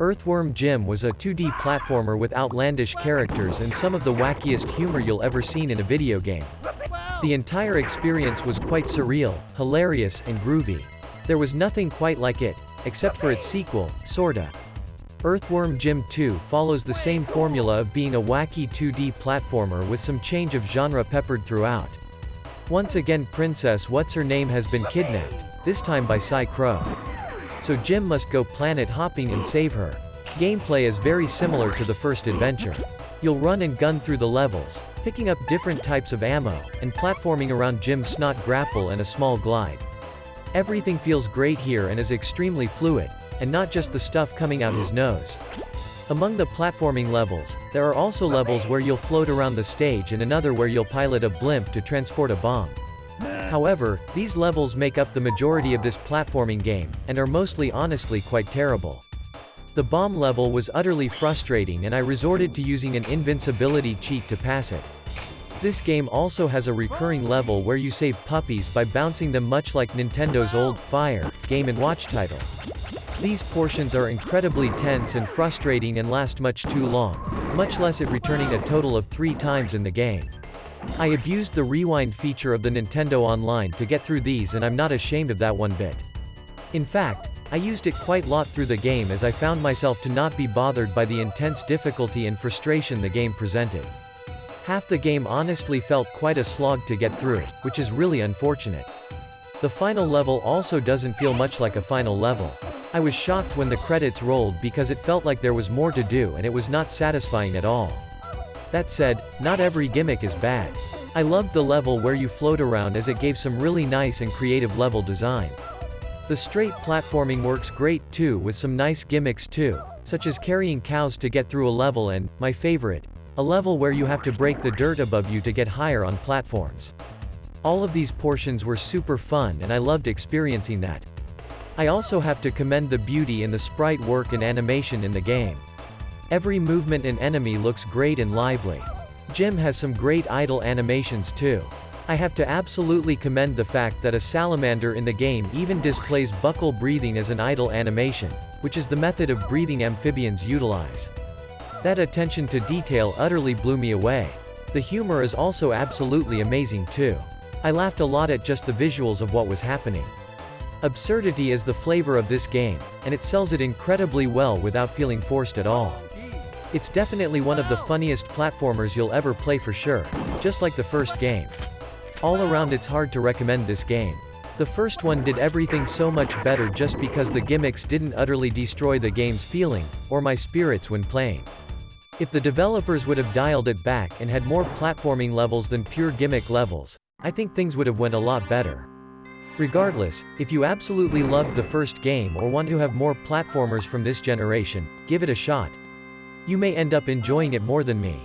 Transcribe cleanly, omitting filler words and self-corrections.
Earthworm Jim was a 2D platformer with outlandish characters and some of the wackiest humor you'll ever seen in a video game. The entire experience was quite surreal, hilarious, and groovy. There was nothing quite like it, except for its sequel, sorta. Earthworm Jim 2 follows the same formula of being a wacky 2D platformer with some change of genre peppered throughout. Once again Princess What's-Her-Name has been kidnapped, this time by Crow. So Jim must go planet hopping and save her. Gameplay is very similar to the first adventure. You'll run and gun through the levels, picking up different types of ammo, and platforming around Jim's snot grapple and a small glide. Everything feels great here and is extremely fluid, and not just the stuff coming out his nose. Among the platforming levels, there are also levels where you'll float around the stage and another where you'll pilot a blimp to transport a bomb. However, these levels make up the majority of this platforming game, and are mostly honestly quite terrible. The bomb level was utterly frustrating and I resorted to using an invincibility cheat to pass it. This game also has a recurring level where you save puppies by bouncing them much like Nintendo's old Fire Game & Watch title. These portions are incredibly tense and frustrating and last much too long, much less it returning a total of 3 times in the game. I abused the rewind feature of the Nintendo Online to get through these and I'm not ashamed of that one bit. In fact, I used it quite lot through the game as I found myself to not be bothered by the intense difficulty and frustration the game presented. Half the game honestly felt quite a slog to get through, which is really unfortunate. The final level also doesn't feel much like a final level. I was shocked when the credits rolled because it felt like there was more to do and it was not satisfying at all. That said, not every gimmick is bad. I loved the level where you float around as it gave some really nice and creative level design. The straight platforming works great too with some nice gimmicks too, such as carrying cows to get through a level and, my favorite, a level where you have to break the dirt above you to get higher on platforms. All of these portions were super fun and I loved experiencing that. I also have to commend the beauty in the sprite work and animation in the game. Every movement and enemy looks great and lively. Jim has some great idle animations too. I have to absolutely commend the fact that a salamander in the game even displays buccal breathing as an idle animation, which is the method of breathing amphibians utilize. That attention to detail utterly blew me away. The humor is also absolutely amazing too. I laughed a lot at just the visuals of what was happening. Absurdity is the flavor of this game, and it sells it incredibly well without feeling forced at all. It's definitely one of the funniest platformers you'll ever play for sure, just like the first game. All around it's hard to recommend this game. The first one did everything so much better just because the gimmicks didn't utterly destroy the game's feeling, or my spirits when playing. If the developers would have dialed it back and had more platforming levels than pure gimmick levels, I think things would have went a lot better. Regardless, if you absolutely loved the first game or want to have more platformers from this generation, give it a shot. You may end up enjoying it more than me.